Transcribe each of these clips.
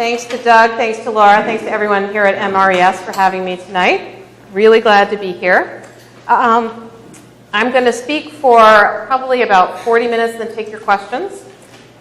Thanks to Doug, thanks to Laura, thanks to everyone here at MRES for having me tonight. Really glad to be here. I'm going to speak for probably about 40 minutes and then take your questions.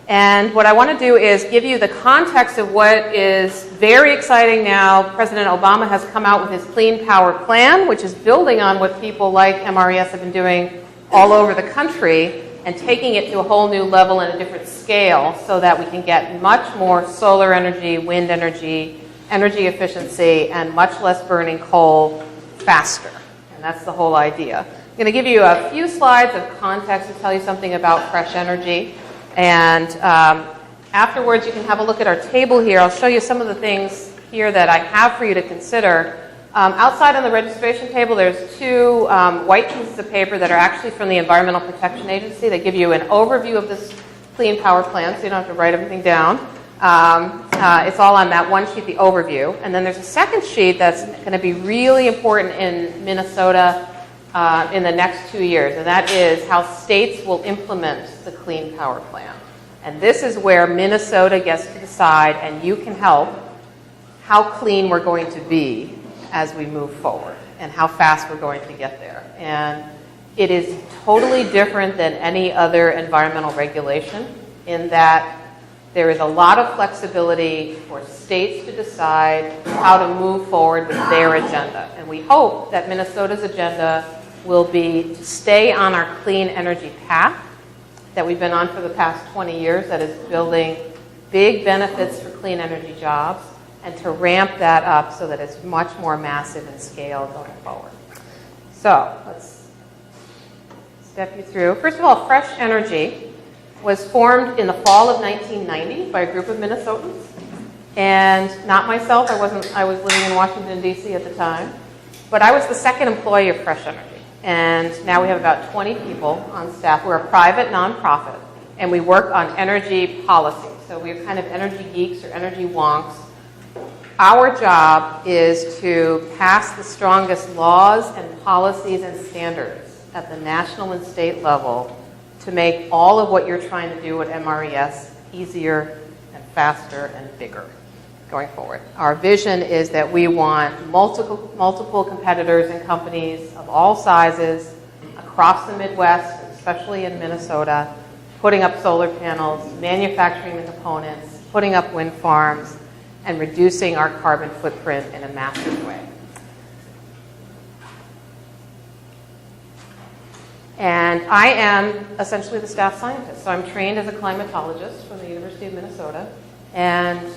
And what I want to do is give you the context of what is very exciting now. President Obama has come out with his Clean Power Plan, which is building on what people like MRES have been doing all over the country and taking it to a whole new level and a different scale so that we can get much more solar energy, wind energy, energy efficiency, and much less burning coal faster. And that's the whole idea. I'm going to give you a few slides of context to tell you something about fresh energy. And afterwards, you can have a look at our table here. I'll show you some of the things here that I have for you to consider. Outside on the registration table, there's two white pieces of paper that are actually from the Environmental Protection Agency. They give you an overview of this Clean Power Plan, so you don't have to write everything down. It's all on that one sheet, the overview. And then there's a second sheet that's going to be really important in Minnesota in the next 2 years, and that is how states will implement the Clean Power Plan. And this is where Minnesota gets to decide, and you can help, how clean we're going to be as we move forward and how fast we're going to get there. And it is totally different than any other environmental regulation in that there is a lot of flexibility for states to decide how to move forward with their agenda. And we hope that Minnesota's agenda will be to stay on our clean energy path that we've been on for the past 20 years, that is building big benefits for clean energy jobs, and to ramp that up so that it's much more massive in scale going forward. So let's step you through. First of all, Fresh Energy was formed in the fall of 1990 by a group of Minnesotans, and not myself. I was living in Washington, D.C. at the time, but I was the second employee of Fresh Energy. And now we have about 20 people on staff. We're a private nonprofit, and we work on energy policy. So we're kind of energy geeks or energy wonks. Our job is to pass the strongest laws and policies and standards at the national and state level to make all of what you're trying to do at MRES easier and faster and bigger going forward. Our vision is that we want multiple competitors and companies of all sizes across the Midwest, especially in Minnesota, putting up solar panels, manufacturing the components, putting up wind farms, and reducing our carbon footprint in a massive way. And I am essentially the staff scientist. So I'm trained as a climatologist from the University of Minnesota. And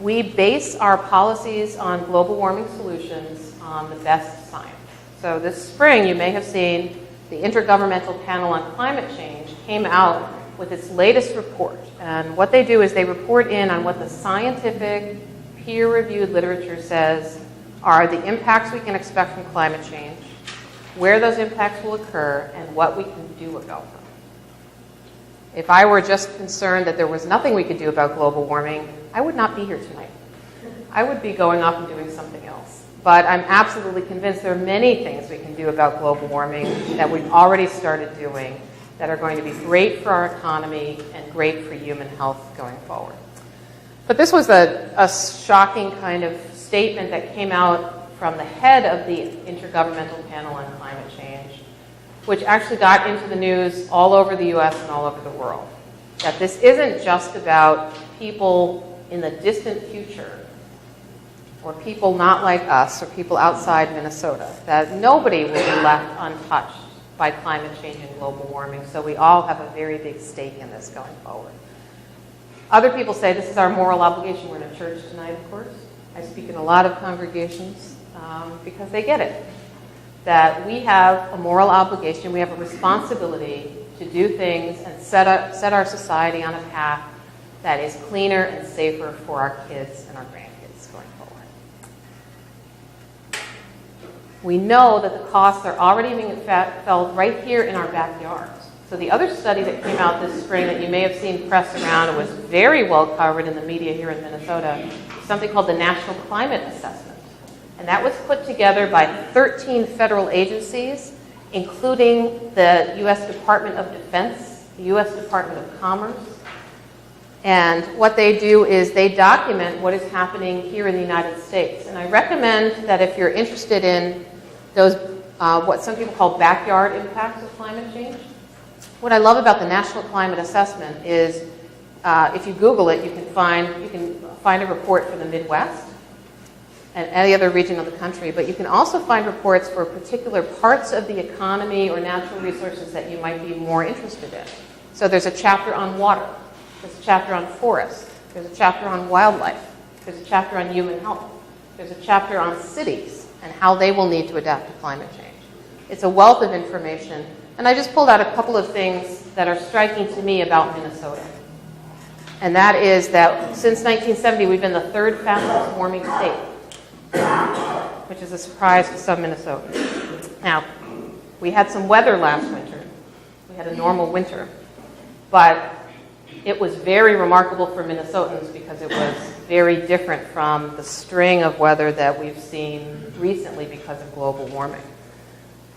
we base our policies on global warming solutions on the best science. So this spring, you may have seen the Intergovernmental Panel on Climate Change came out with its latest report. And what they do is they report in on what the scientific, peer-reviewed literature says are the impacts we can expect from climate change, where those impacts will occur, and what we can do about them. If I were just concerned that there was nothing we could do about global warming, I would not be here tonight. I would be going off and doing something else. But I'm absolutely convinced there are many things we can do about global warming that we've already started doing that are going to be great for our economy and great for human health going forward. But this was a shocking kind of statement that came out from the head of the Intergovernmental Panel on Climate Change, which actually got into the news all over the US and all over the world. That this isn't just about people in the distant future or people not like us or people outside Minnesota, that nobody will be left untouched by climate change and global warming. So we all have a very big stake in this going forward. Other people say this is our moral obligation. We're in a church tonight, of course. I speak in a lot of congregations because they get it. That we have a moral obligation, we have a responsibility to do things and set our society on a path that is cleaner and safer for our kids and our grandkids going forward. We know that the costs are already being felt right here in our backyards. So the other study that came out this spring that you may have seen pressed around and was very well covered in the media here in Minnesota is something called the National Climate Assessment. And that was put together by 13 federal agencies, including the U.S. Department of Defense, the U.S. Department of Commerce, And what they do is they document what is happening here in the United States. And I recommend that if you're interested in those, what some people call backyard impacts of climate change, what I love about the National Climate Assessment is if you Google it, you can find a report for the Midwest and any other region of the country, but you can also find reports for particular parts of the economy or natural resources that you might be more interested in. So there's a chapter on water, there's a chapter on forests, there's a chapter on wildlife, there's a chapter on human health, there's a chapter on cities and how they will need to adapt to climate change. It's a wealth of information, and I just pulled out a couple of things that are striking to me about Minnesota. And that is that since 1970, we've been the third fastest warming state, which is a surprise to some Minnesotans. Now, we had some weather last winter. We had a normal winter. But it was very remarkable for Minnesotans because it was very different from the string of weather that we've seen recently because of global warming.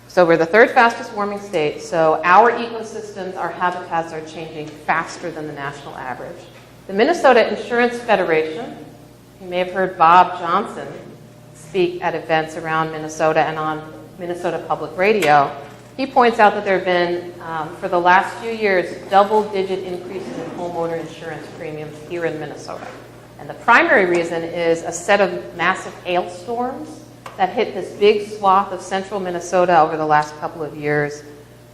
So we're the third fastest warming state, so our ecosystems, our habitats are changing faster than the national average. The Minnesota Insurance Federation, you may have heard Bob Johnson speak at events around Minnesota and on Minnesota Public Radio. He points out that there have been, for the last few years, double-digit increases in homeowner insurance premiums here in Minnesota. And the primary reason is a set of massive hailstorms that hit this big swath of central Minnesota over the last couple of years,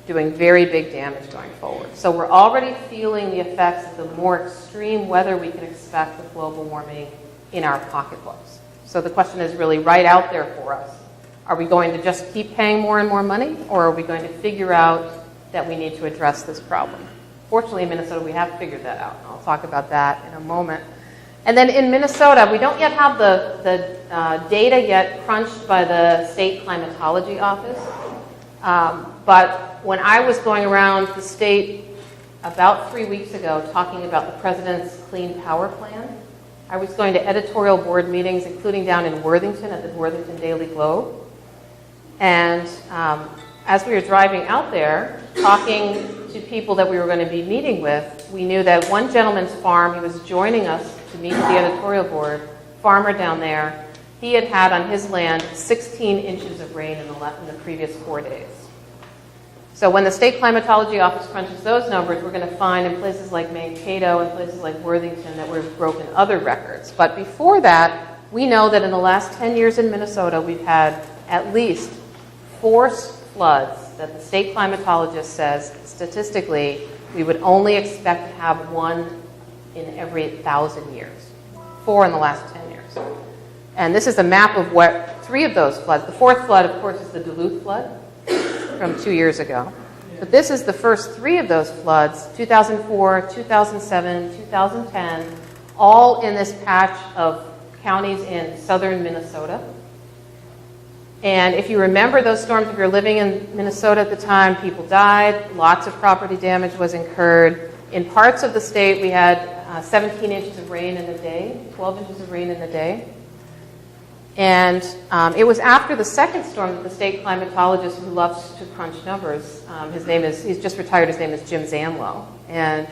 doing very big damage going forward. So we're already feeling the effects of the more extreme weather we can expect with global warming in our pocketbooks. So the question is really right out there for us. Are we going to just keep paying more and more money, or are we going to figure out that we need to address this problem? Fortunately, in Minnesota, we have figured that out, and I'll talk about that in a moment. And then in Minnesota, we don't yet have the data yet crunched by the state climatology office. But when I was going around the state about 3 weeks ago talking about the president's Clean Power Plan, I was going to editorial board meetings, including down in Worthington at the Worthington Daily Globe. And as we were driving out there, talking to people that we were going to be meeting with, we knew that one gentleman's farm, he was joining us to meet with the editorial board, farmer down there, he had had on his land 16 inches of rain in the previous 4 days. So when the state climatology office crunches those numbers, we're going to find in places like Mankato and places like Worthington that we've broken other records. But before that, we know that in the last 10 years in Minnesota, we've had at least 4 floods that the state climatologist says statistically we would only expect to have 1 in every 1,000 years. 4 in the last 10 years. And this is a map of what 3 of those floods. The 4th flood, of course, is the Duluth flood from 2 years ago. But this is the first 3 of those floods, 2004, 2007, 2010, all in this patch of counties in southern Minnesota. And if you remember those storms, if you're living in Minnesota at the time, people died, lots of property damage was incurred. In parts of the state, we had 17 inches of rain in a day, 12 inches of rain in a day. And it was after the second storm that the state climatologist who loves to crunch numbers, he's just retired, his name is Jim Zanlow. And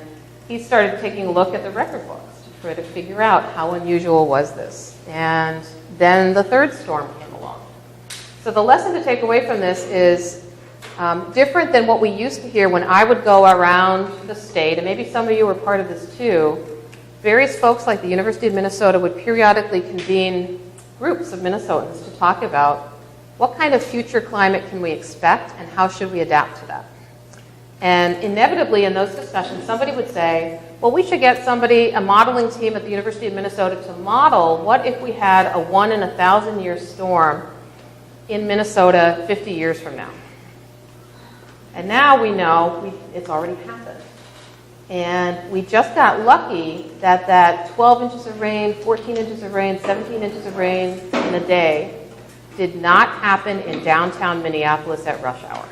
he started taking a look at the record books to try to figure out how unusual was this. And then the third storm came along. So the lesson to take away from this is different than what we used to hear when I would go around the state, and maybe some of you were part of this too. Various folks like the University of Minnesota would periodically convene groups of Minnesotans to talk about what kind of future climate can we expect and how should we adapt to that. And inevitably in those discussions, somebody would say, well, we should get a modeling team at the University of Minnesota to model what if we had a 1 in 1,000 year storm in Minnesota 50 years from now. And now we know it's already happened. And we just got lucky that 12 inches of rain, 14 inches of rain, 17 inches of rain in a day did not happen in downtown Minneapolis at rush hour.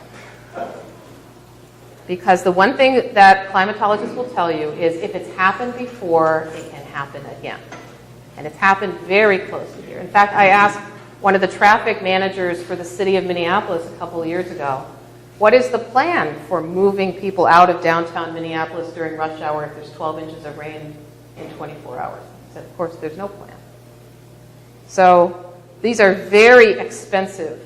Because the one thing that climatologists will tell you is if it's happened before, it can happen again. And it's happened very closely here. In fact, I asked one of the traffic managers for the city of Minneapolis a couple of years ago, what is the plan for moving people out of downtown Minneapolis during rush hour if there's 12 inches of rain in 24 hours. So of course, there's no plan. So these are very expensive,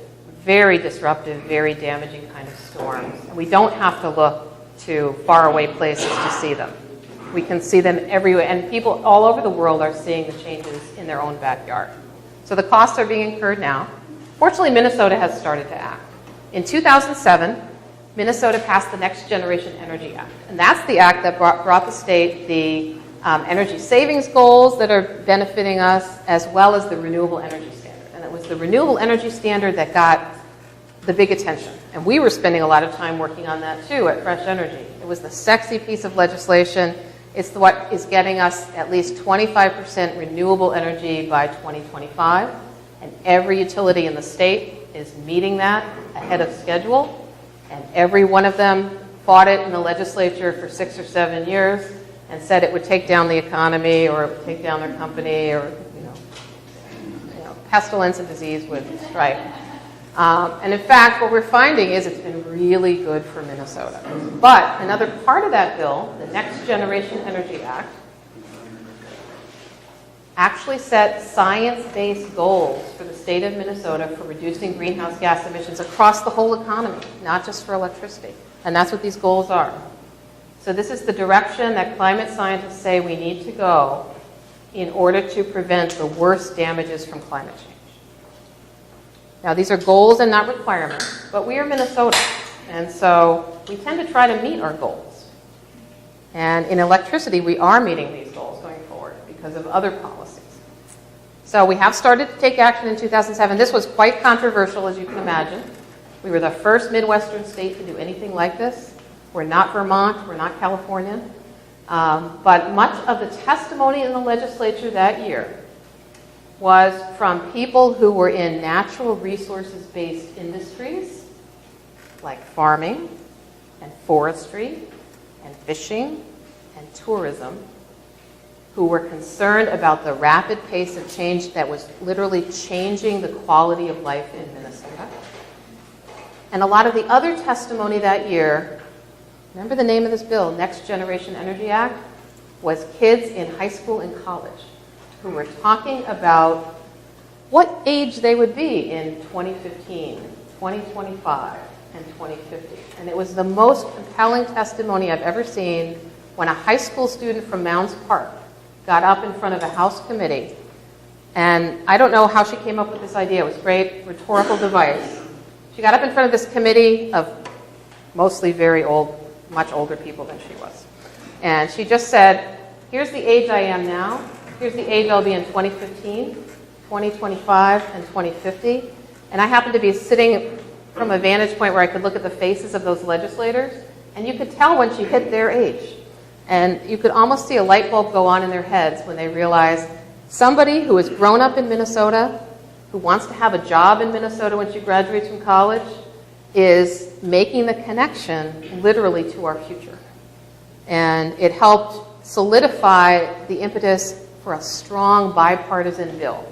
very disruptive, very damaging kind of storms. And we don't have to look to faraway places to see them. We can see them everywhere, and people all over the world are seeing the changes in their own backyard. So the costs are being incurred now. Fortunately, Minnesota has started to act. In 2007, Minnesota passed the Next Generation Energy Act, and that's the act that brought the state the energy savings goals that are benefiting us, as well as the Renewable Energy Standard. And it was the Renewable Energy Standard that got the big attention. And we were spending a lot of time working on that too at Fresh Energy. It was the sexy piece of legislation. It's what is getting us at least 25% renewable energy by 2025. And every utility in the state is meeting that ahead of schedule. And every one of them fought it in the legislature for 6 or 7 years and said it would take down the economy, or it would take down their company, or pestilence and disease would strike. And in fact, what we're finding is it's been really good for Minnesota. But another part of that bill, the Next Generation Energy Act, actually set science-based goals for the state of Minnesota for reducing greenhouse gas emissions across the whole economy, not just for electricity. And that's what these goals are. So this is the direction that climate scientists say we need to go in order to prevent the worst damages from climate change. Now, these are goals and not requirements, but we are Minnesota, and so we tend to try to meet our goals. And in electricity, we are meeting these goals going forward because of other policies. So we have started to take action in 2007. This was quite controversial, as you can imagine. We were the first Midwestern state to do anything like this. We're not Vermont, we're not California. But much of the testimony in the legislature that year was from people who were in natural resources-based industries like farming and forestry and fishing and tourism, who were concerned about the rapid pace of change that was literally changing the quality of life in Minnesota. And a lot of the other testimony that year, remember the name of this bill, Next Generation Energy Act, was kids in high school and college who were talking about what age they would be in 2015, 2025, and 2050. And it was the most compelling testimony I've ever seen when a high school student from Mounds Park got up in front of a House committee. And I don't know how she came up with this idea. It was a great rhetorical device. She got up in front of this committee of mostly very old, much older people than she was. And she just said, here's the age I am now. Here's the age I'll be in 2015, 2025, and 2050. And I happened to be sitting from a vantage point where I could look at the faces of those legislators, and you could tell when she hit their age. And you could almost see a light bulb go on in their heads when they realized somebody who has grown up in Minnesota, who wants to have a job in Minnesota when she graduates from college, is making the connection literally to our future. And it helped solidify the impetus for a strong bipartisan bill.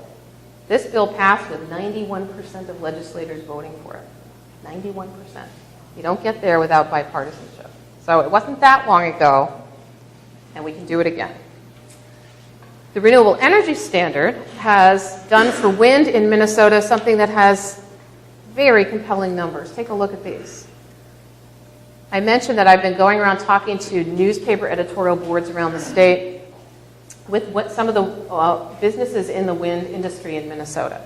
This bill passed with 91% of legislators voting for it. 91%. You don't get there without bipartisanship. So it wasn't that long ago, and we can do it again. The Renewable Energy Standard has done for wind in Minnesota something that has very compelling numbers. Take a look at these. I mentioned that I've been going around talking to newspaper editorial boards around the state with some of the businesses in the wind industry in Minnesota.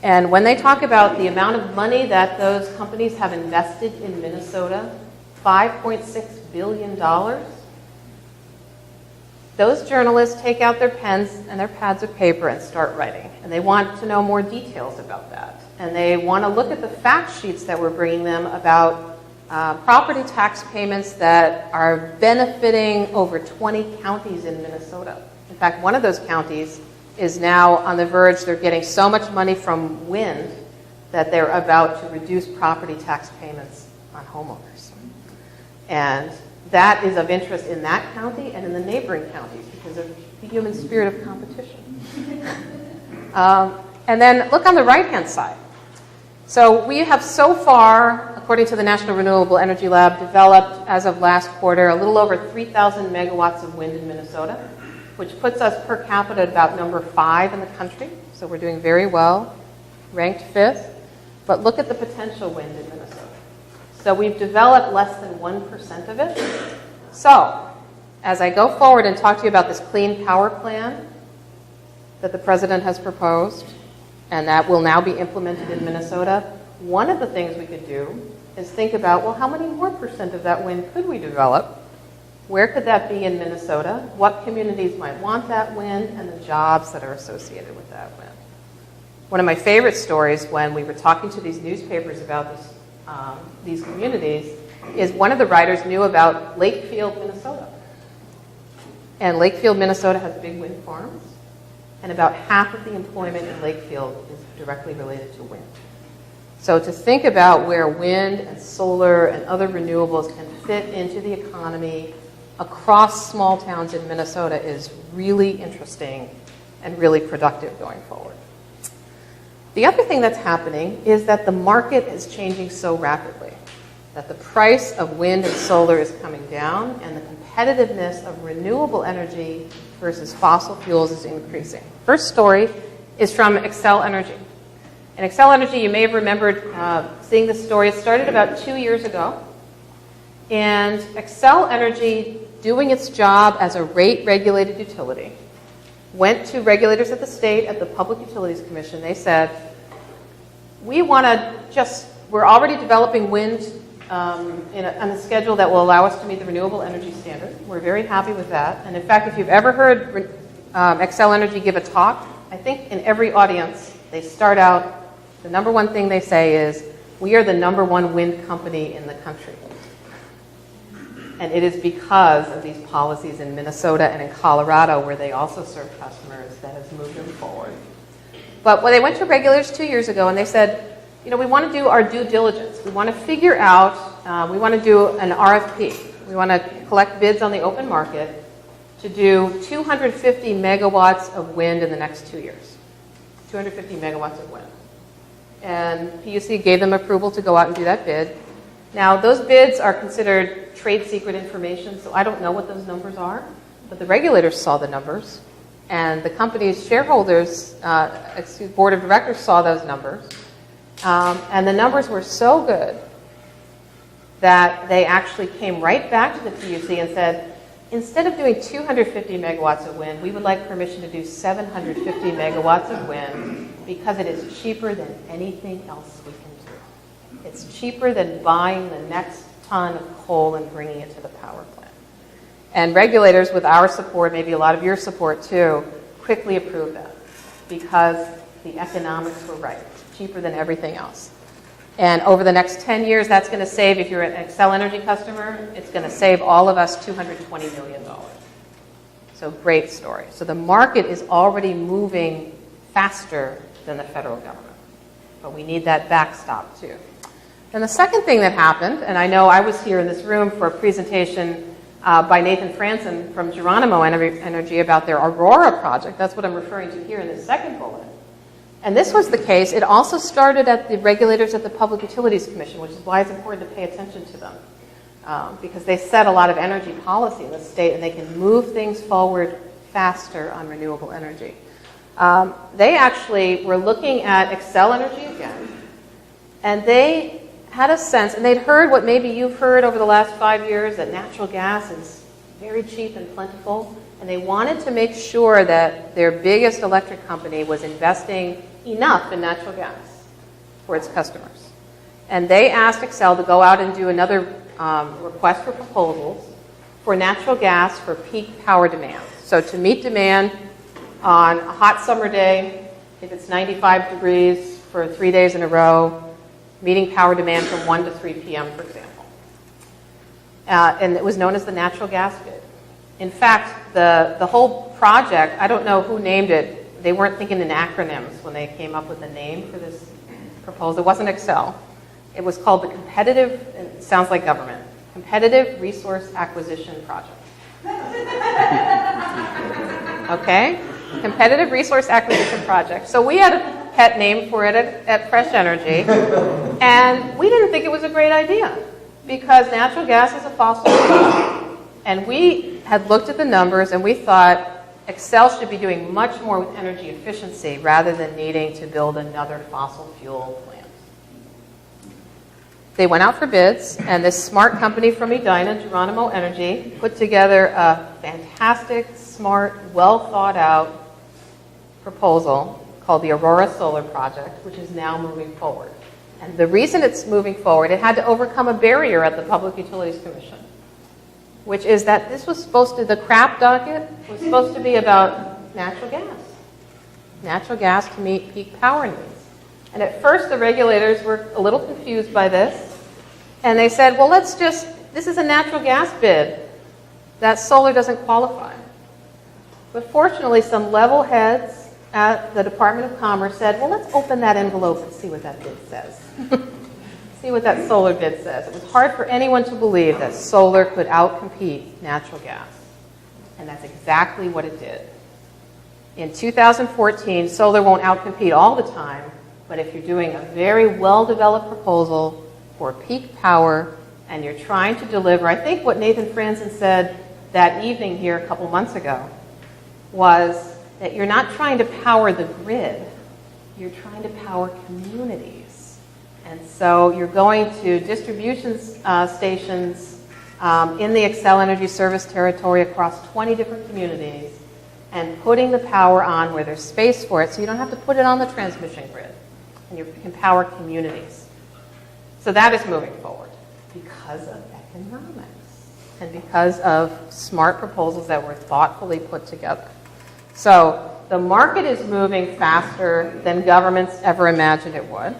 And when they talk about the amount of money that those companies have invested in Minnesota, $5.6 billion, those journalists take out their pens and their pads of paper and start writing. And they want to know more details about that. And they want to look at the fact sheets that we're bringing them about property tax payments that are benefiting over 20 counties in Minnesota. In fact, one of those counties is now on the verge, they're getting so much money from wind that they're about to reduce property tax payments on homeowners. And that is of interest in that county and in the neighboring counties because of the human spirit of competition. And then look on the right-hand side. So we have so far, according to the National Renewable Energy Lab, developed, as of last quarter, a little over 3,000 megawatts of wind in Minnesota. which puts us per capita at about number 5 in the country. So we're doing very well, ranked 5th. But look at the potential wind in Minnesota. So we've developed less than 1% of it. So as I go forward and talk to you about this clean power plan that the president has proposed and that will now be implemented in Minnesota, one of the things we could do is think about, well, how many more percent of that wind could we develop? Where could that be in Minnesota? What communities might want that wind and the jobs that are associated with that wind? One of my favorite stories when we were talking to these newspapers about these communities is one of the writers knew about Lakefield, Minnesota. And Lakefield, Minnesota has big wind farms, and about half of the employment in Lakefield is directly related to wind. So to think about where wind and solar and other renewables can fit into the economy across small towns in Minnesota is really interesting and really productive going forward. The other thing that's happening is that the market is changing so rapidly that the price of wind and solar is coming down and the competitiveness of renewable energy versus fossil fuels is increasing. First story is from Xcel Energy. And Xcel Energy, you may have remembered seeing this story. It started about 2 years ago. And Xcel Energy, doing its job as a rate-regulated utility, went to regulators at the state, at the Public Utilities Commission. They said, we're already developing wind on a schedule that will allow us to meet the renewable energy standard. We're very happy with that. And in fact, if you've ever heard Xcel Energy give a talk, I think in every audience, they start out, the number one thing they say is, we are the number one wind company in the country. And it is because of these policies in Minnesota and in Colorado, where they also serve customers, that has moved them forward. But when they went to regulators 2 years ago and they said, we want to do our due diligence. We want to figure out, we want to do an RFP. We want to collect bids on the open market to do 250 megawatts of wind in the next 2 years. 250 megawatts of wind. And PUC gave them approval to go out and do that bid. Now, those bids are considered trade secret information, so I don't know what those numbers are, but the regulators saw the numbers, and the company's shareholders, board of directors saw those numbers, and the numbers were so good that they actually came right back to the PUC and said, instead of doing 250 megawatts of wind, we would like permission to do 750 megawatts of wind because it is cheaper than anything else we can do. It's cheaper than buying the next ton of coal and bringing it to the power plant. And regulators, with our support, maybe a lot of your support too, quickly approved that because the economics were right. It's cheaper than everything else. And over the next 10 years, that's going to save, if you're an Xcel Energy customer, it's going to save all of us $220 million. So great story. So the market is already moving faster than the federal government. But we need that backstop too. And the second thing that happened, and I know I was here in this room for a presentation by Nathan Franzen from Geronimo Energy about their Aurora project. That's what I'm referring to here in this second bullet. And this was the case. It also started at the regulators at the Public Utilities Commission, which is why it's important to pay attention to them. Because they set a lot of energy policy in the state, and they can move things forward faster on renewable energy. They actually were looking at Xcel Energy again, and they had a sense, and they'd heard what maybe you've heard over the last 5 years, that natural gas is very cheap and plentiful, and they wanted to make sure that their biggest electric company was investing enough in natural gas for its customers. And they asked Xcel to go out and do another request for proposals for natural gas for peak power demand. So to meet demand on a hot summer day, if it's 95 degrees for 3 days in a row, meeting power demand from 1 to 3 p.m., for example. And it was known as the natural gas bid. In fact, the whole project, I don't know who named it. They weren't thinking in acronyms when they came up with a name for this proposal. It wasn't Xcel. It was called the it sounds like government, Competitive Resource Acquisition Project. Okay? Competitive Resource Acquisition Project. So we had a pet name for it at Fresh Energy, and we didn't think it was a great idea because natural gas is a fossil fuel. And we had looked at the numbers and we thought, Xcel should be doing much more with energy efficiency rather than needing to build another fossil fuel plant. They went out for bids, and this smart company from Edina, Geronimo Energy, put together a fantastic, smart, well-thought-out proposal called the Aurora Solar Project, which is now moving forward. And the reason it's moving forward, it had to overcome a barrier at the Public Utilities Commission, which is that this was supposed to, the CRAP docket was supposed to be about natural gas. Natural gas to meet peak power needs. And at first the regulators were a little confused by this, and they said, well, this is a natural gas bid. That solar doesn't qualify. But fortunately, some level heads at the Department of Commerce said, well, let's open that envelope and see what that bid says. See what that solar bid says. It was hard for anyone to believe that solar could outcompete natural gas. And that's exactly what it did. In 2014, solar won't outcompete all the time, but if you're doing a very well-developed proposal for peak power and you're trying to deliver, I think what Nathan Franzen said that evening here a couple months ago was that you're not trying to power the grid, you're trying to power communities. And so you're going to distribution stations in the Xcel Energy service territory across 20 different communities and putting the power on where there's space for it so you don't have to put it on the transmission grid. And you can power communities. So that is moving forward because of economics and because of smart proposals that were thoughtfully put together. So the market is moving faster than governments ever imagined it would.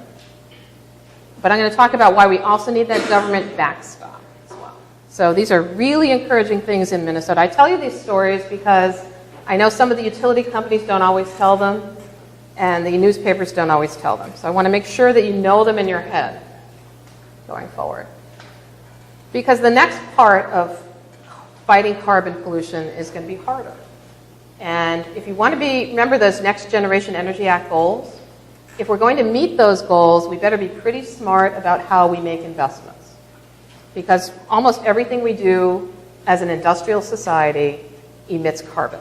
But I'm going to talk about why we also need that government backstop as well. So these are really encouraging things in Minnesota. I tell you these stories because I know some of the utility companies don't always tell them, and the newspapers don't always tell them. So I want to make sure that you know them in your head going forward. Because the next part of fighting carbon pollution is going to be harder. And if you want to remember those Next Generation Energy Act goals, if we're going to meet those goals, we better be pretty smart about how we make investments. Because almost everything we do as an industrial society emits carbon.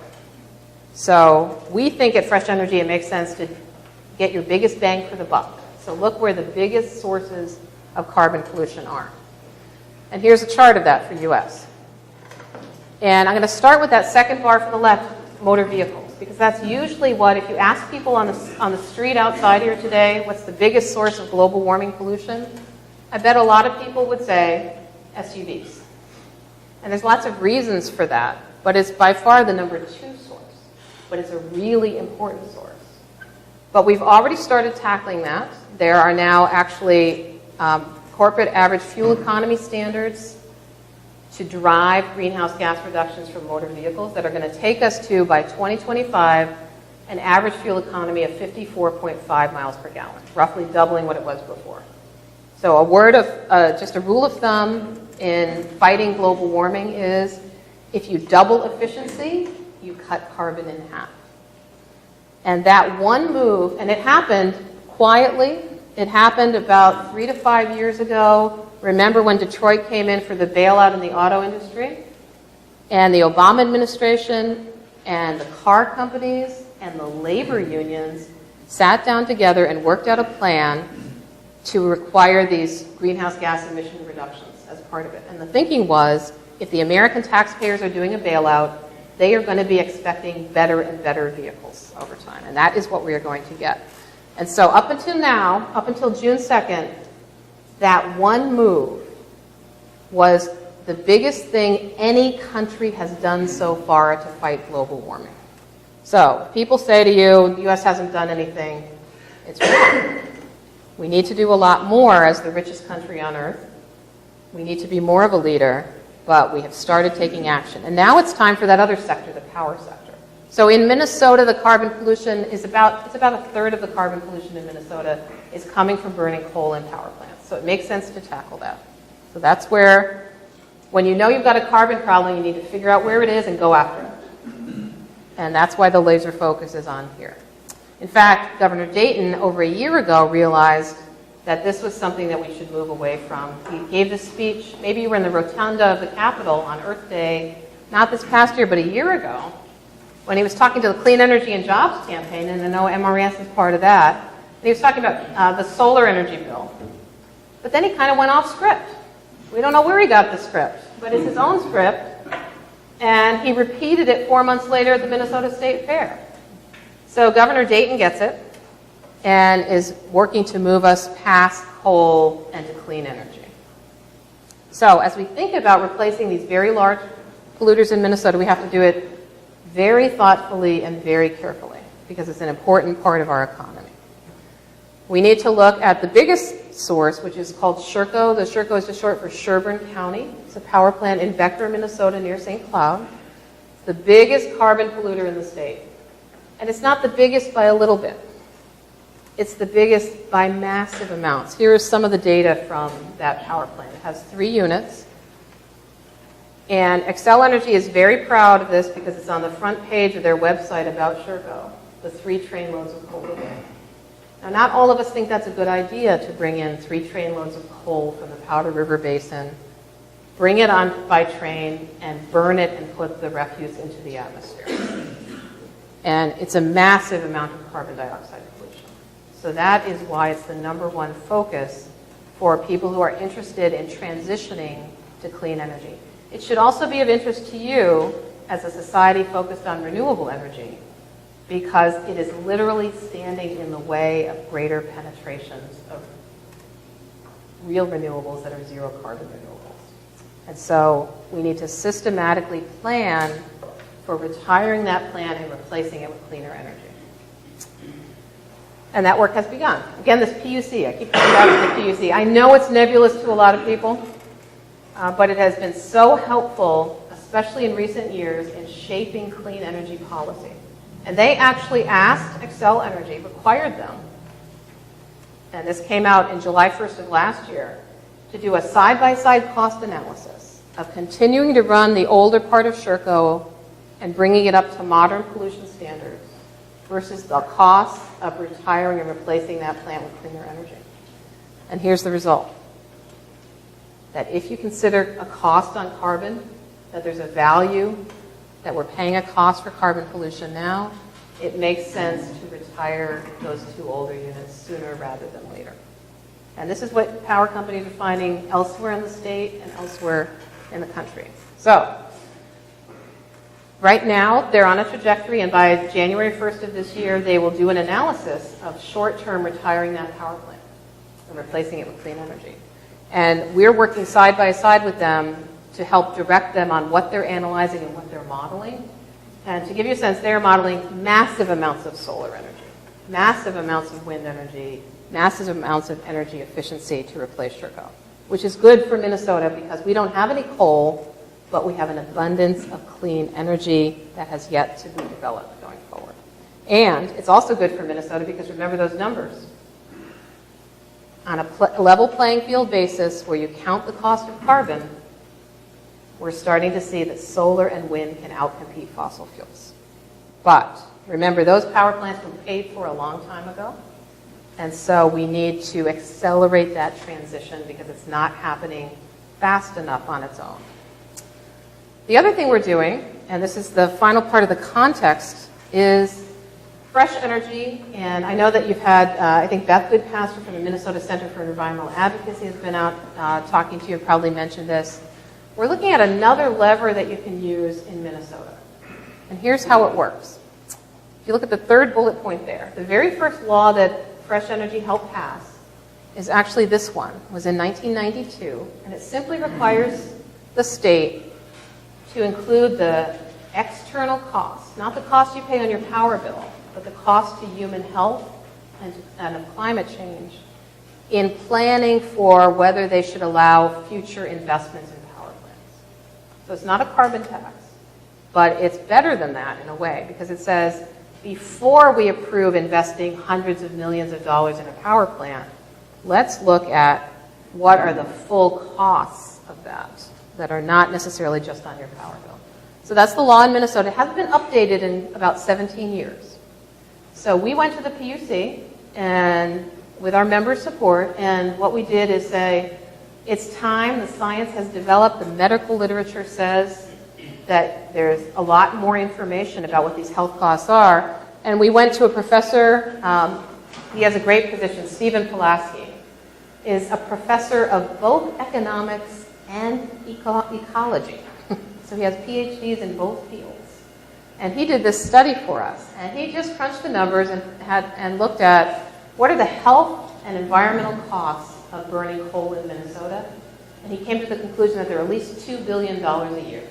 So we think at Fresh Energy it makes sense to get your biggest bang for the buck. So look where the biggest sources of carbon pollution are. And here's a chart of that for US. And I'm going to start with that second bar from the left, motor vehicles, because that's usually what, if you ask people on the street outside here today, what's the biggest source of global warming pollution? I bet a lot of people would say SUVs. And there's lots of reasons for that, but it's by far the number 2 source. But it's a really important source. But we've already started tackling that. There are now actually corporate average fuel economy standards to drive greenhouse gas reductions from motor vehicles that are going to take us to, by 2025, an average fuel economy of 54.5 miles per gallon, roughly doubling what it was before. So a word of, just a rule of thumb in fighting global warming is if you double efficiency, you cut carbon in half. And that one move, and it happened quietly. It happened about 3 to 5 years ago. Remember when Detroit came in for the bailout in the auto industry? And the Obama administration and the car companies and the labor unions sat down together and worked out a plan to require these greenhouse gas emission reductions as part of it. And the thinking was, if the American taxpayers are doing a bailout, they are going to be expecting better and better vehicles over time. And that is what we are going to get. And so up until now, up until June 2nd, that one move was the biggest thing any country has done so far to fight global warming. So people say to you, the U.S. hasn't done anything. It's wrong. We need to do a lot more as the richest country on earth. We need to be more of a leader, but we have started taking action. And now it's time for that other sector, the power sector. So in Minnesota, the carbon pollution is about a third of the carbon pollution in Minnesota is coming from burning coal in power plants. So it makes sense to tackle that. So that's where, when you know you've got a carbon problem, you need to figure out where it is and go after it. And that's why the laser focus is on here. In fact, Governor Dayton, over a year ago, realized that this was something that we should move away from. He gave this speech, maybe you were in the rotunda of the Capitol on Earth Day, not this past year, but a year ago, when he was talking to the Clean Energy and Jobs campaign, and I know MRES is part of that, and he was talking about the solar energy bill. But then he kind of went off script. We don't know where he got the script, but it's his own script, and he repeated it 4 months later at the Minnesota State Fair. So Governor Dayton gets it and is working to move us past coal and to clean energy. So as we think about replacing these very large polluters in Minnesota, we have to do it very thoughtfully and very carefully because it's an important part of our economy. We need to look at the biggest source, which is called Sherco. The Sherco is just short for Sherburne County. It's a power plant in Becker, Minnesota, near St. Cloud. It's the biggest carbon polluter in the state. And it's not the biggest by a little bit. It's the biggest by massive amounts. Here is some of the data from that power plant. It has 3 units. And Xcel Energy is very proud of this because it's on the front page of their website about Sherco, the 3 trainloads of coal a day. Now, not all of us think that's a good idea to bring in 3 trainloads of coal from the Powder River Basin, bring it on by train, and burn it and put the refuse into the atmosphere. And it's a massive amount of carbon dioxide pollution. So that is why it's the #1 focus for people who are interested in transitioning to clean energy. It should also be of interest to you as a society focused on renewable energy, because it is literally standing in the way of greater penetrations of real renewables that are zero carbon renewables. And so we need to systematically plan for retiring that plant and replacing it with cleaner energy. And that work has begun. Again, this PUC, I keep coming back to the PUC. I know it's nebulous to a lot of people, but it has been so helpful, especially in recent years, in shaping clean energy policy. And they actually asked Xcel Energy, required them, and this came out in July 1st of last year, to do a side-by-side cost analysis of continuing to run the older part of Sherco and bringing it up to modern pollution standards versus the cost of retiring and replacing that plant with cleaner energy. And here's the result. That if you consider a cost on carbon, that there's a value, that we're paying a cost for carbon pollution now, it makes sense to retire those 2 older units sooner rather than later. And this is what power companies are finding elsewhere in the state and elsewhere in the country. So, right now, they're on a trajectory, and by January 1st of this year, they will do an analysis of short-term retiring that power plant and replacing it with clean energy. And we're working side by side with them to help direct them on what they're analyzing and what they're modeling. And to give you a sense, they're modeling massive amounts of solar energy, massive amounts of wind energy, massive amounts of energy efficiency to replace Sherco, which is good for Minnesota because we don't have any coal, but we have an abundance of clean energy that has yet to be developed going forward. And it's also good for Minnesota because remember those numbers. On a level playing field basis where you count the cost of carbon, we're starting to see that solar and wind can outcompete fossil fuels. But remember, those power plants were paid for a long time ago, and so we need to accelerate that transition because it's not happening fast enough on its own. The other thing we're doing, and this is the final part of the context, is fresh energy. And I know that you've had, I think Beth Goodpaster from the Minnesota Center for Environmental Advocacy has been out talking to you and probably mentioned this. We're looking at another lever that you can use in Minnesota. And here's how it works. If you look at the 3rd bullet point there, the very first law that fresh energy helped pass is actually this one. It was in 1992, and it simply requires the state to include the external cost, not the cost you pay on your power bill, but the cost to human health and of climate change in planning for whether they should allow future investments in power plants. So it's not a carbon tax, but it's better than that in a way because it says before we approve investing hundreds of millions of dollars in a power plant, let's look at what are the full costs of that are not necessarily just on your power bill. So that's the law in Minnesota. It hasn't been updated in about 17 years. So we went to the PUC and with our members' support, and what we did is say, it's time, the science has developed, the medical literature says that there's a lot more information about what these health costs are. And we went to a professor, he has a great position, Stephen Pulaski, is a professor of both economics and ecology. So he has PhDs in both fields. And he did this study for us. And he just crunched the numbers and looked at what are the health and environmental costs of burning coal in Minnesota. And he came to the conclusion that there are at least $2 billion a year.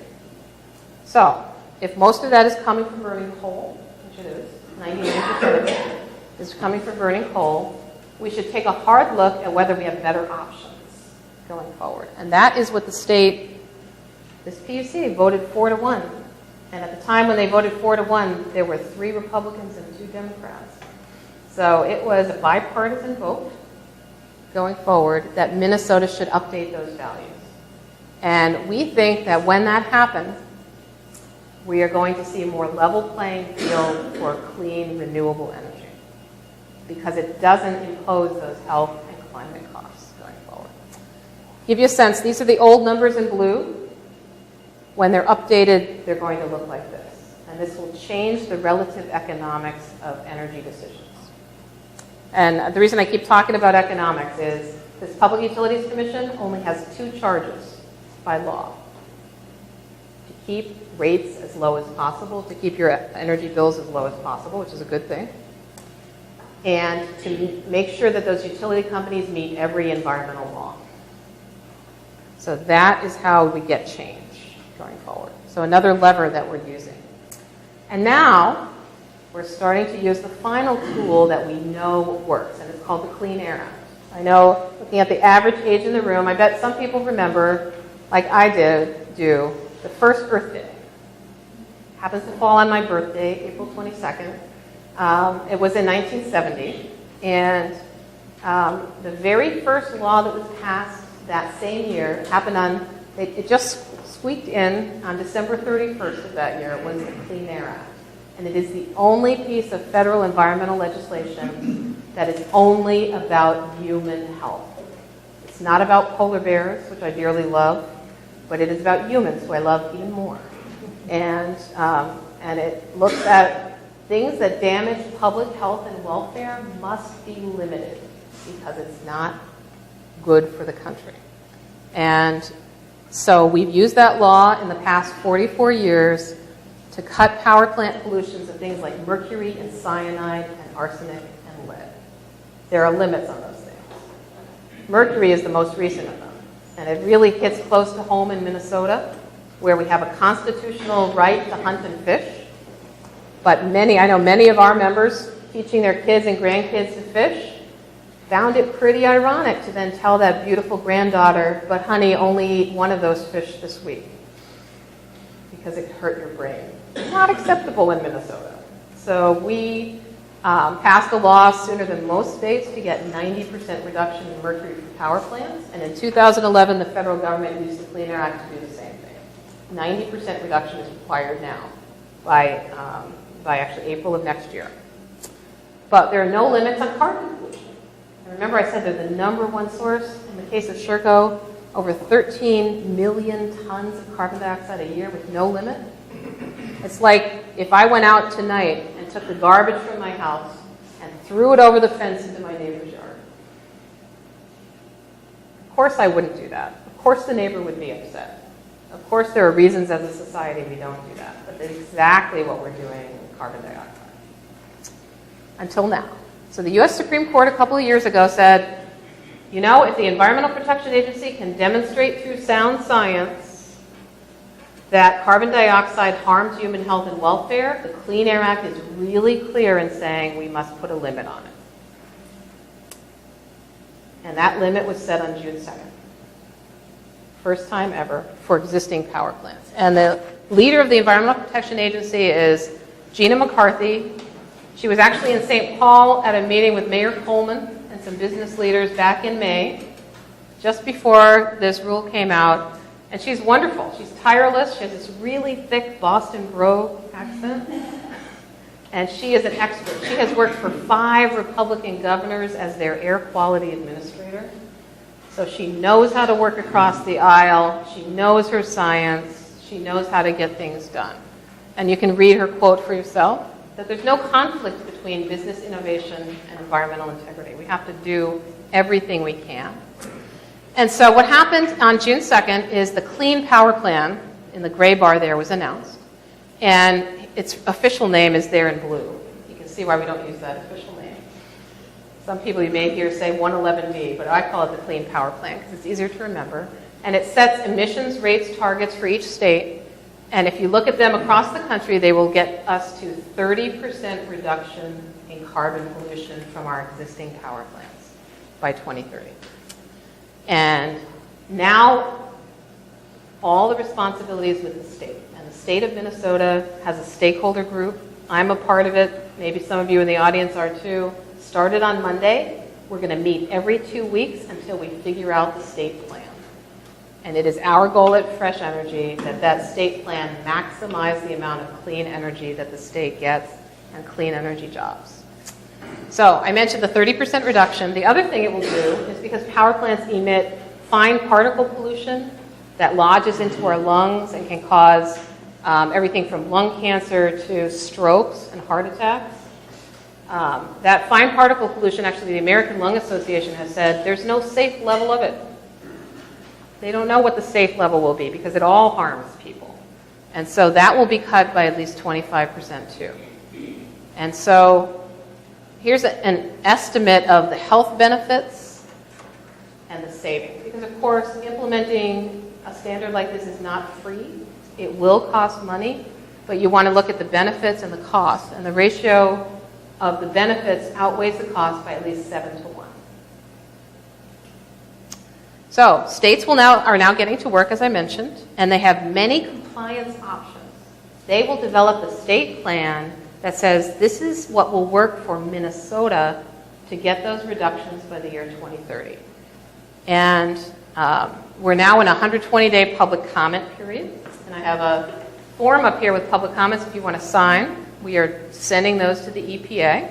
So if most of that is coming from burning coal, which it is, 99% of it is coming from burning coal, we should take a hard look at whether we have better options going forward. And that is what the state, this PUC, voted 4-1. And at the time when they voted 4-1, there were 3 Republicans and 2 Democrats. So it was a bipartisan vote going forward that Minnesota should update those values. And we think that when that happens, we are going to see a more level playing field for clean, renewable energy because it doesn't impose those health and climate costs going forward. Give you a sense, these are the old numbers in blue. When they're updated, they're going to look like this. And this will change the relative economics of energy decisions. And the reason I keep talking about economics is this Public Utilities Commission only has 2 charges by law. To keep rates as low as possible, to keep your energy bills as low as possible, which is a good thing, and to make sure that those utility companies meet every environmental law. So that is how we get change going forward. So another lever that we're using. And now we're starting to use the final tool that we know works, and it's called the Clean Air Act. I know, looking at the average age in the room, I bet some people remember, like I do, the first Earth Day. Happens to fall on my birthday, April 22nd. It was in 1970, and the very first law that was passed that same year happened on, it just squeaked in on December 31st of that year, was the Clean Air Act. And it is the only piece of federal environmental legislation that is only about human health. It's not about polar bears, which I dearly love, but it is about humans, who I love even more. And it looks at things that damage public health and welfare must be limited because it's not good for the country. And so we've used that law in the past 44 years to cut power plant pollutions of things like mercury and cyanide and arsenic and lead. There are limits on those things. Mercury is the most recent of them. And it really hits close to home in Minnesota, where we have a constitutional right to hunt and fish. But I know many of our members teaching their kids and grandkids to fish found it pretty ironic to then tell that beautiful granddaughter, but honey, only eat one of those fish this week because it hurt your brain. Not acceptable in Minnesota. So we passed a law sooner than most states to get 90% reduction in mercury from power plants. And in 2011, the federal government used the Clean Air Act to do the same thing. 90% reduction is required now by actually April of next year. But there are no limits on carbon pollution. And remember I said they're the #1 source. In the case of Sherco, over 13 million tons of carbon dioxide a year with no limit. It's like if I went out tonight and took the garbage from my house and threw it over the fence into my neighbor's yard. Of course I wouldn't do that. Of course the neighbor would be upset. Of course there are reasons as a society we don't do that. But that's exactly what we're doing with carbon dioxide. Until now. So the U.S. Supreme Court a couple of years ago said, you know, if the Environmental Protection Agency can demonstrate through sound science that carbon dioxide harms human health and welfare, the Clean Air Act is really clear in saying we must put a limit on it. And that limit was set on June 2nd. First time ever for existing power plants. And the leader of the Environmental Protection Agency is Gina McCarthy. She was actually in St. Paul at a meeting with Mayor Coleman and some business leaders back in May, just before this rule came out. And she's wonderful. She's tireless. She has this really thick Boston Brogue accent. And she is an expert. She has worked for 5 Republican governors as their air quality administrator. So she knows how to work across the aisle. She knows her science. She knows how to get things done. And you can read her quote for yourself, that there's no conflict between business innovation and environmental integrity. We have to do everything we can. And so what happened on June 2nd is the Clean Power Plan, in the gray bar there, was announced. And its official name is there in blue. You can see why we don't use that official name. Some people you may hear say 111B, but I call it the Clean Power Plan because it's easier to remember. And it sets emissions rates targets for each state. And if you look at them across the country, they will get us to 30% reduction in carbon pollution from our existing power plants by 2030. And now all the responsibilities with the state. And the state of Minnesota has a stakeholder group. I'm a part of it. Maybe some of you in the audience are too. Started on Monday. We're going to meet every 2 weeks until we figure out the state plan. And it is our goal at Fresh Energy that that state plan maximize the amount of clean energy that the state gets and clean energy jobs. So I mentioned the 30% reduction. The other thing it will do is because power plants emit fine particle pollution that lodges into our lungs and can cause everything from lung cancer to strokes and heart attacks. That fine particle pollution, actually the American Lung Association has said there's no safe level of it. They don't know what the safe level will be because it all harms people. And so that will be cut by at least 25% too. And so here's an estimate of the health benefits and the savings. Because of course, implementing a standard like this is not free. It will cost money, but you want to look at the benefits and the cost. And the ratio of the benefits outweighs the cost by at least 7 to 1. So states are now getting to work, as I mentioned, and they have many compliance options. They will develop a state plan that says this is what will work for Minnesota to get those reductions by the year 2030. And we're now in a 120-day public comment period. And I have a form up here with public comments if you want to sign. We are sending those to the EPA.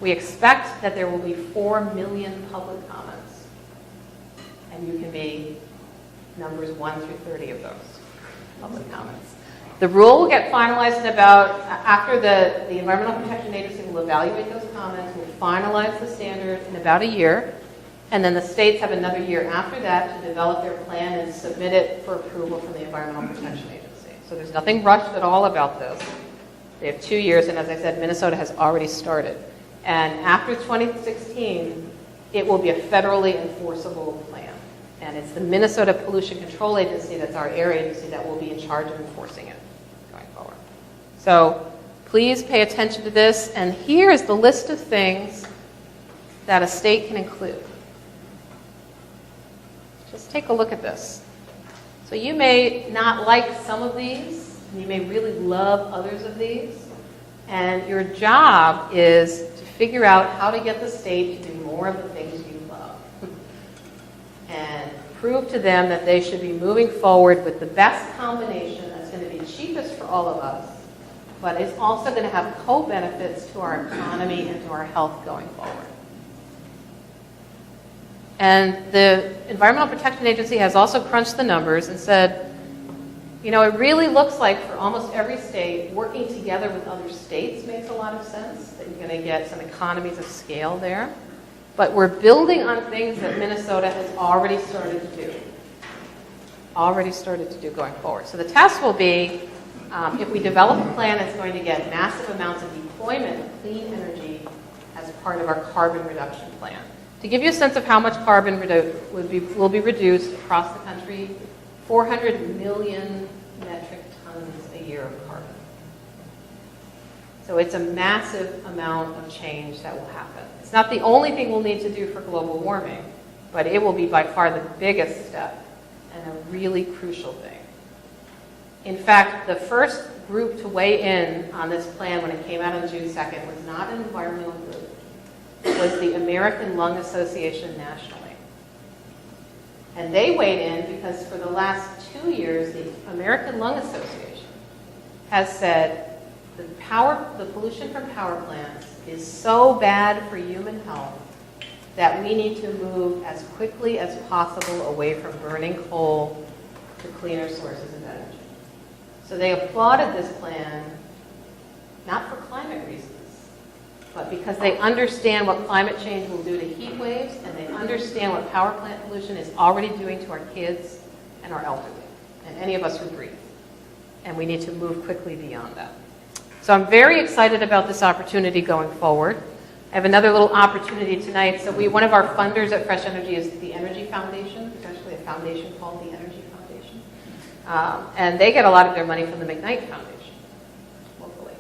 We expect that there will be 4 million public comments. And you can be numbers 1 through 30 of those public comments. The rule will get finalized in about, after the Environmental Protection Agency will evaluate those comments, will finalize the standard in about a year, and then the states have another year after that to develop their plan and submit it for approval from the Environmental Protection Agency. So there's nothing rushed at all about this. They have 2 years, and as I said, Minnesota has already started. And after 2016, it will be a federally enforceable plan. And it's the Minnesota Pollution Control Agency, that's our area agency, that will be in charge of enforcing it going forward. So please pay attention to this. And here is the list of things that a state can include. Just take a look at this. So you may not like some of these, and you may really love others of these. And your job is to figure out how to get the state to do more of the things you love. And prove to them that they should be moving forward with the best combination that's going to be cheapest for all of us, but is also going to have co-benefits to our economy and to our health going forward. And the Environmental Protection Agency has also crunched the numbers and said, you know, it really looks like for almost every state, working together with other states makes a lot of sense, that you're going to get some economies of scale there. But we're building on things that Minnesota has already started to do. Going forward. So the test will be, if we develop a plan that's going to get massive amounts of deployment of clean energy as part of our carbon reduction plan. To give you a sense of how much carbon will be reduced across the country, 400 million metric tons a year of carbon. So it's a massive amount of change that will happen. It's not the only thing we'll need to do for global warming, but it will be by far the biggest step and a really crucial thing. In fact, the first group to weigh in on this plan when it came out on June 2nd was not an environmental group. It was the American Lung Association nationally. And they weighed in because for the last 2 years, the American Lung Association has said the pollution from power plants is so bad for human health that we need to move as quickly as possible away from burning coal to cleaner sources of energy. So they applauded this plan, not for climate reasons, but because they understand what climate change will do to heat waves, and they understand what power plant pollution is already doing to our kids and our elderly, and any of us who breathe. And we need to move quickly beyond that. So I'm very excited about this opportunity going forward. I have another little opportunity tonight. So one of our funders at Fresh Energy is the Energy Foundation. There's actually a foundation called the Energy Foundation. And they get a lot of their money from the McKnight Foundation, locally.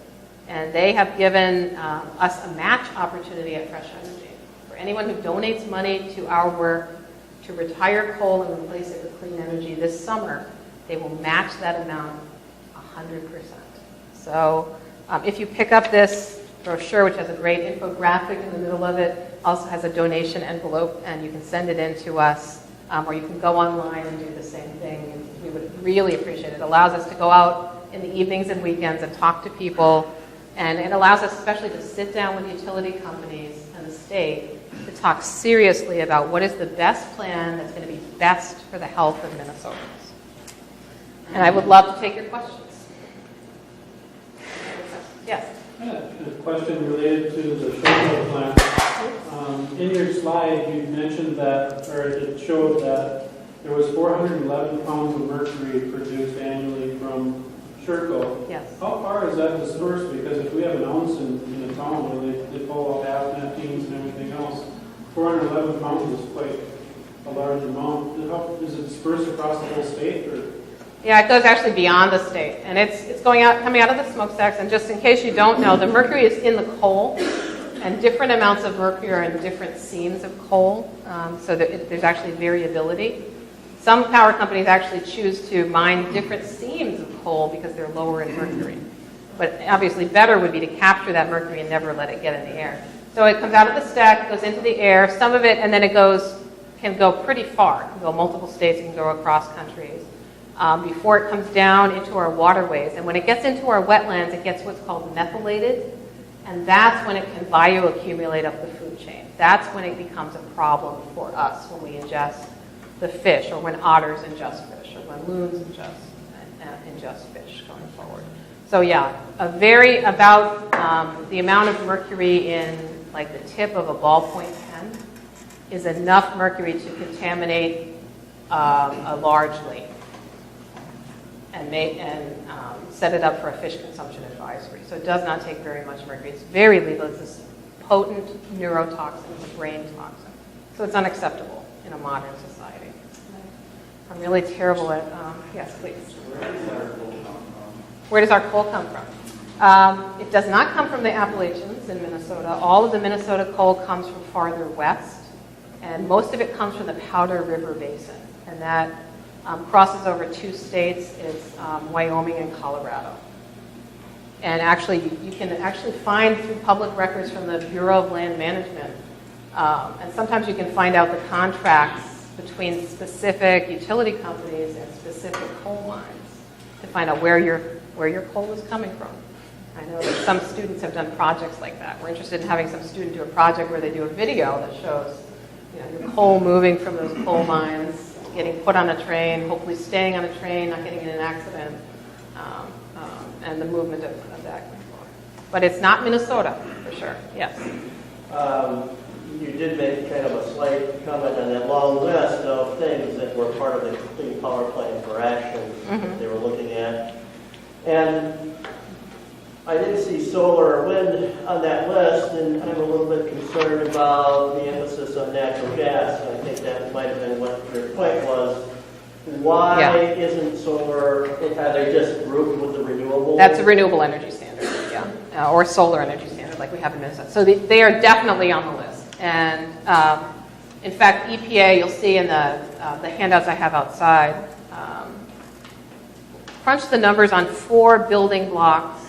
And they have given us a match opportunity at Fresh Energy. For anyone who donates money to our work to retire coal and replace it with clean energy this summer, they will match that amount 100%. So if you pick up this brochure, which has a great infographic in the middle of it, also has a donation envelope, and you can send it in to us, or you can go online and do the same thing. We would really appreciate it. It allows us to go out in the evenings and weekends and talk to people, and it allows us especially to sit down with utility companies and the state to talk seriously about what is the best plan that's going to be best for the health of Minnesotans. And I would love to take your questions. Yes? A question related to the Sherco plant. In your slide, you mentioned that, or it showed that there was 411 pounds of mercury produced annually from Sherco. Yes. How far is that dispersed? Because if we have an ounce in the town where they pull out half-nappings and everything else, 411 pounds is quite a large amount. Is it dispersed across the whole state? Or? Yeah, it goes actually beyond the state, and it's coming out of the smokestacks. And just in case you don't know, the mercury is in the coal, and different amounts of mercury are in different seams of coal, so that there's actually variability. Some power companies actually choose to mine different seams of coal because they're lower in mercury. But obviously better would be to capture that mercury and never let it get in the air. So it comes out of the stack, goes into the air, some of it, and then it can go pretty far. It can go multiple states, it can go across countries. Before it comes down into our waterways. And when it gets into our wetlands, it gets what's called methylated, and that's when it can bioaccumulate up the food chain. That's when it becomes a problem for us when we ingest the fish, or when otters ingest fish, or when loons ingest fish going forward. So yeah, about the amount of mercury in like the tip of a ballpoint pen is enough mercury to contaminate a large lake. And set it up for a fish consumption advisory. So it does not take very much mercury. It's very lethal. It's this potent neurotoxin. It's a brain toxin. So it's unacceptable in a modern society. I'm really terrible at, yes, please. Where does our coal come from? It does not come from the Appalachians in Minnesota. All of the Minnesota coal comes from farther west, and most of it comes from the Powder River Basin. And that crosses over 2 states. It's Wyoming and Colorado. And actually, you can actually find through public records from the Bureau of Land Management, and sometimes you can find out the contracts between specific utility companies and specific coal mines to find out where your coal is coming from. I know that some students have done projects like that. We're interested in having some student do a project where they do a video that shows your coal moving from those coal mines, getting put on a train, hopefully staying on a train, not getting in an accident, and the movement of that going forward. But it's not Minnesota, for sure. Yes? You did make kind of a slight comment on that long list of things that were part of the Clean Power Plan for Action that they were looking at. And I didn't see solar or wind on that list, and I'm a little bit concerned about the emphasis on natural gas. I think that might have been what your point was. Why isn't solar, are they just grouped with the renewable? That's a renewable energy standard, yeah. Or solar energy standard like we have in Minnesota. So they are definitely on the list. And in fact, EPA, you'll see in the handouts I have outside, crunch the numbers on 4 building blocks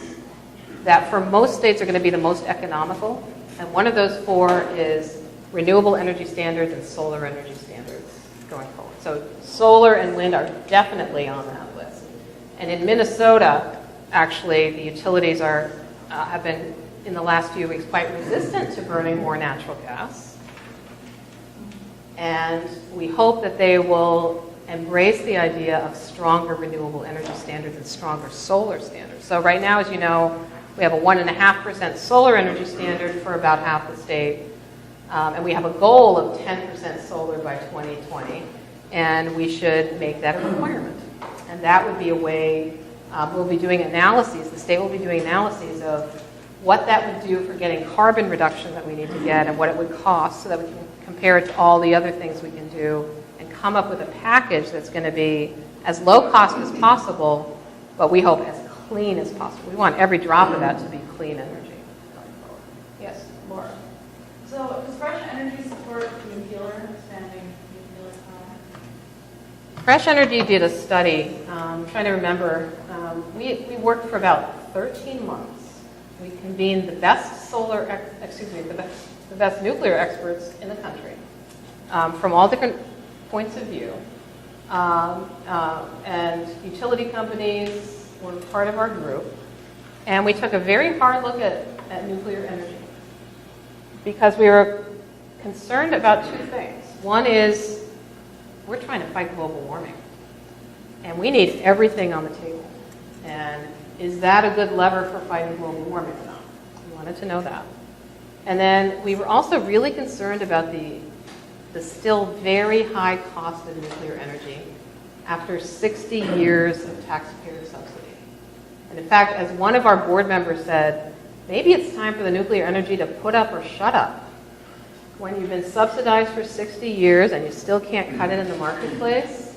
that for most states are going to be the most economical. And one of those 4 is renewable energy standards and solar energy standards going forward. So solar and wind are definitely on that list. And in Minnesota, actually, the utilities have been, in the last few weeks, quite resistant to burning more natural gas. And we hope that they will embrace the idea of stronger renewable energy standards and stronger solar standards. So right now, as you know, we have a 1.5% solar energy standard for about half the state. And we have a goal of 10% solar by 2020. And we should make that a requirement. And that would be a way, we'll be doing analyses, the state will be doing analyses of what that would do for getting carbon reduction that we need to get and what it would cost so that we can compare it to all the other things we can do and come up with a package that's going to be as low cost as possible, but we hope as clean as possible. We want every drop of that to be clean energy going forward. Yes, Laura. So does Fresh Energy support nuclear, expanding nuclear power? Fresh Energy did a study. I'm trying to remember. We worked for about 13 months. We convened the best the best nuclear experts in the country from all different points of view. And utility companies were part of our group. And we took a very hard look at nuclear energy because we were concerned about two things. One is we're trying to fight global warming. And we need everything on the table. And is that a good lever for fighting global warming or not? We wanted to know that. And then we were also really concerned about the still very high cost of nuclear energy after 60 years of taxpayer subsidy. And in fact, as one of our board members said, maybe it's time for the nuclear energy to put up or shut up. When you've been subsidized for 60 years and you still can't cut it in the marketplace,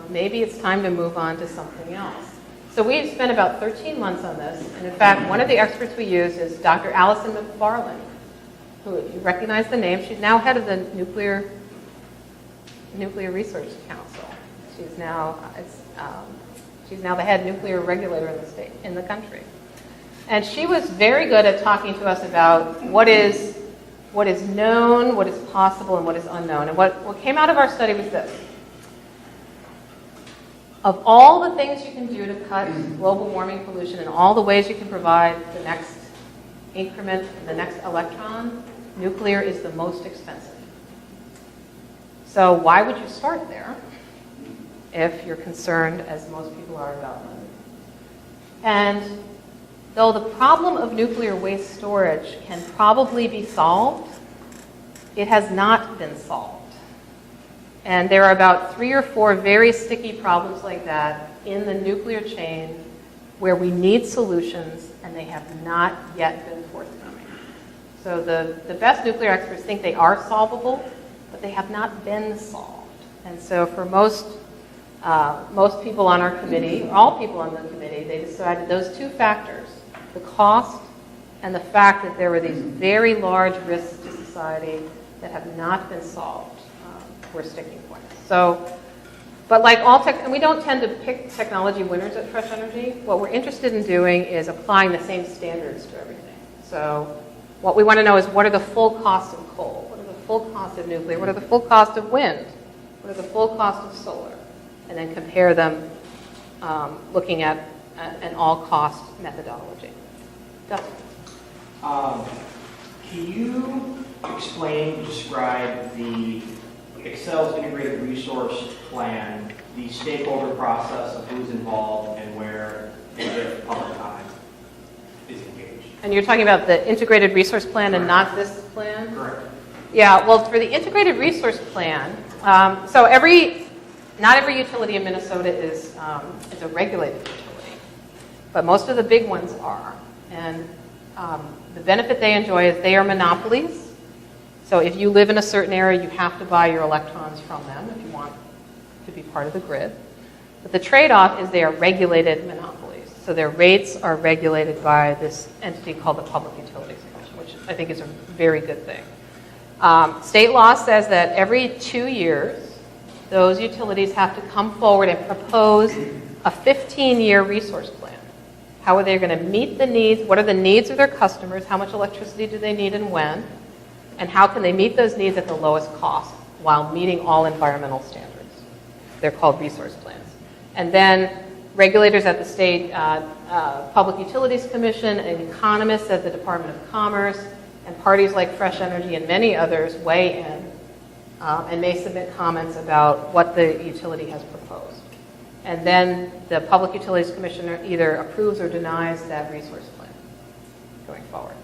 maybe it's time to move on to something else. So we spent about 13 months on this, and in fact, one of the experts we used is Dr. Allison McFarland, who, if you recognize the name, she's now head of the Nuclear Research Council. She's now the head nuclear regulator in the country. And she was very good at talking to us about what is known, what is possible, and what is unknown. And what came out of our study was this. Of all the things you can do to cut global warming pollution and all the ways you can provide the next increment, the next electron, nuclear is the most expensive. So why would you start there if you're concerned, as most people are, about money? And though the problem of nuclear waste storage can probably be solved, it has not been solved. And there are about 3 or 4 very sticky problems like that in the nuclear chain where we need solutions and they have not yet been forthcoming. So the best nuclear experts think they are solvable, but they have not been solved. And so for most people on our committee, all people on the committee, they decided those 2 factors, the cost and the fact that there were these very large risks to society that have not been solved, were sticking points. So, but like all tech, and we don't tend to pick technology winners at Fresh Energy. What we're interested in doing is applying the same standards to everything. So what we want to know is what are the full costs of coal? What are the full costs of nuclear? What are the full costs of wind? What are the full costs of solar? And then compare them looking at an all-cost methodology. Dustin? Can you describe the Excel's integrated resource plan, the stakeholder process of who's involved and where and if public comment is engaged? And you're talking about the integrated resource plan and not this plan? Correct. Yeah, well, for the integrated resource plan, so not every utility in Minnesota is a regulated utility, but most of the big ones are. And the benefit they enjoy is they are monopolies. So if you live in a certain area, you have to buy your electrons from them if you want to be part of the grid. But the trade-off is they are regulated monopolies. So their rates are regulated by this entity called the Public Utilities Commission, which I think is a very good thing. State law says that every 2 years, those utilities have to come forward and propose a 15-year resource plan. How are they going to meet the needs? What are the needs of their customers? How much electricity do they need and when? And how can they meet those needs at the lowest cost while meeting all environmental standards? They're called resource plans. And then regulators at the state Public Utilities Commission and economists at the Department of Commerce and parties like Fresh Energy and many others weigh in and may submit comments about what the utility has proposed. And then the Public Utilities Commission either approves or denies that resource plan going forward.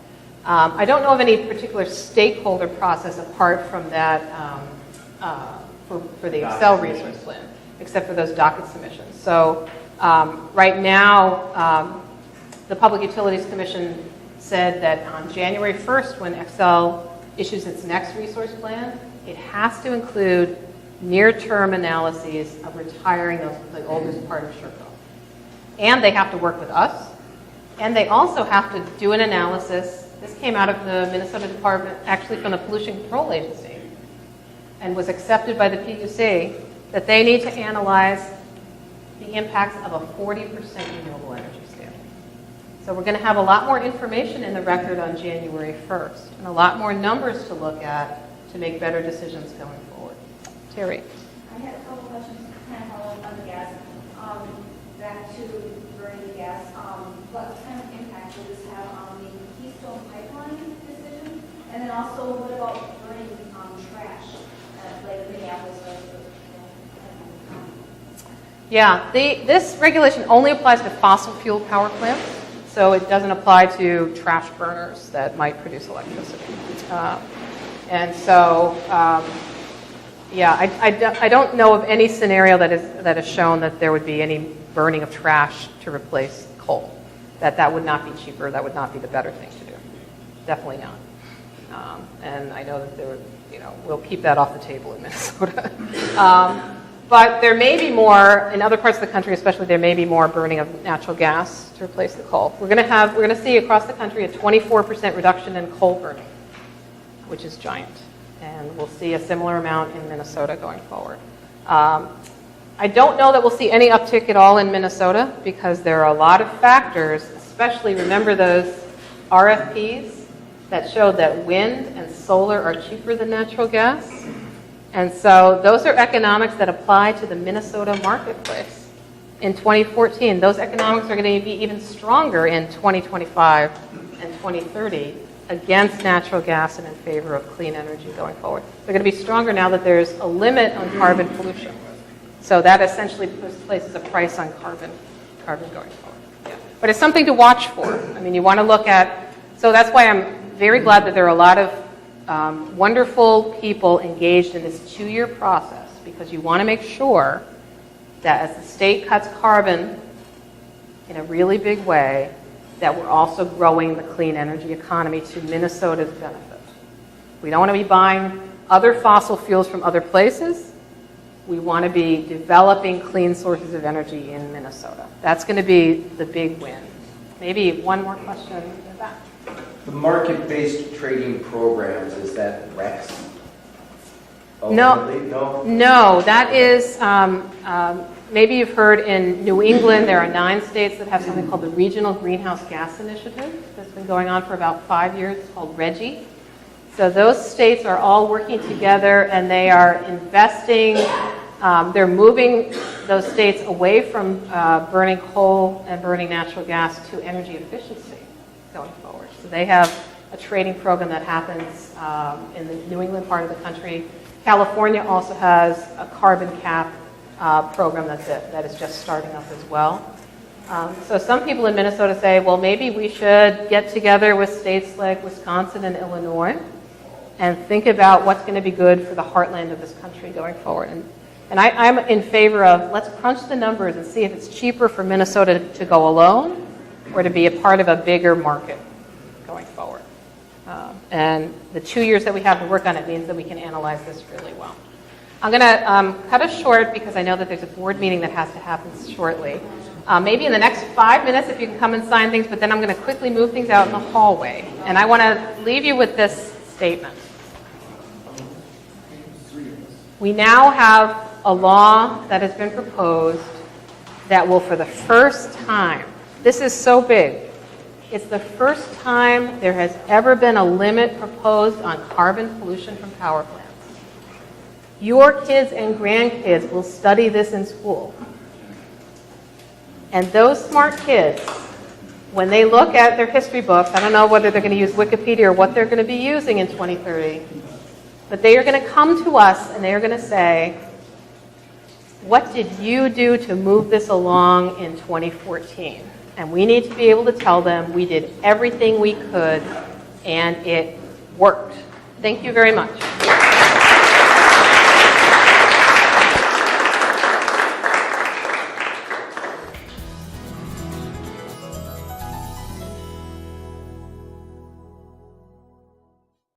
I don't know of any particular stakeholder process apart from that for the Excel resource plan, except for those docket submissions. So right now, the Public Utilities Commission said that on January 1st, when Excel issues its next resource plan, it has to include near-term analyses of retiring the oldest part of Sherco. And they have to work with us. And they also have to do an analysis. This came out of the Minnesota Department, actually from the Pollution Control Agency, and was accepted by the PUC, that they need to analyze the impacts of a 40% renewable energy standard. So we're going to have a lot more information in the record on January 1st, and a lot more numbers to look at to make better decisions going forward. Terry. I had a couple questions, kind of following on the gas. Back to burning the gas. What kind of impact will this have on the Keystone Pipeline decision? And then also, what about burning trash, like Minneapolis? Yeah, this regulation only applies to fossil fuel power plants, so it doesn't apply to trash burners that might produce electricity. And so, yeah, I don't know of any scenario that has shown that there would be any burning of trash to replace coal. That would not be cheaper. That would not be the better thing to do. Definitely not. And I know that we'll keep that off the table in Minnesota. But there may be more in other parts of the country, especially there may be more burning of natural gas to replace the coal. We're going to see across the country a 24% reduction in coal burning, which is giant. And we'll see a similar amount in Minnesota going forward. I don't know that we'll see any uptick at all in Minnesota because there are a lot of factors, especially remember those RFPs that showed that wind and solar are cheaper than natural gas. And so those are economics that apply to the Minnesota marketplace. In 2014, those economics are going to be even stronger in 2025 and 2030 against natural gas and in favor of clean energy going forward. They're going to be stronger now that there's a limit on carbon pollution. So that essentially places a price on carbon going forward. Yeah. But it's something to watch for. I mean, you want to look at, so that's why I'm very glad that there are a lot of wonderful people engaged in this 2-year process, because you want to make sure that as the state cuts carbon in a really big way, that we're also growing the clean energy economy to Minnesota's benefit. We don't want to be buying other fossil fuels from other places. We want to be developing clean sources of energy in Minnesota. That's going to be the big win. Maybe one more question in the back. The market-based trading programs, is that REX? No, that is, maybe you've heard in New England, there are 9 states that have something called the Regional Greenhouse Gas Initiative that's been going on for about 5 years. It's called RGGI. So those states are all working together and they are investing, they're moving those states away from burning coal and burning natural gas to energy efficiency going forward. So they have a trading program that happens in the New England part of the country. California also has a carbon cap program that is just starting up as well. So some people in Minnesota say, well, maybe we should get together with states like Wisconsin and Illinois and think about what's going to be good for the heartland of this country going forward. And I'm in favor of, let's crunch the numbers and see if it's cheaper for Minnesota to go alone or to be a part of a bigger market going forward. And the 2 years that we have to work on it means that we can analyze this really well. I'm going to cut us short because I know that there's a board meeting that has to happen shortly. Maybe in the next 5 minutes if you can come and sign things, but then I'm going to quickly move things out in the hallway. And I want to leave you with this statement. We now have a law that has been proposed that will, for the first time, this is so big, it's the first time there has ever been a limit proposed on carbon pollution from power plants. Your kids and grandkids will study this in school. And those smart kids, when they look at their history books, I don't know whether they're going to use Wikipedia or what they're going to be using in 2030, But they are going to come to us and they are going to say, what did you do to move this along in 2014? And we need to be able to tell them we did everything we could and it worked. Thank you very much.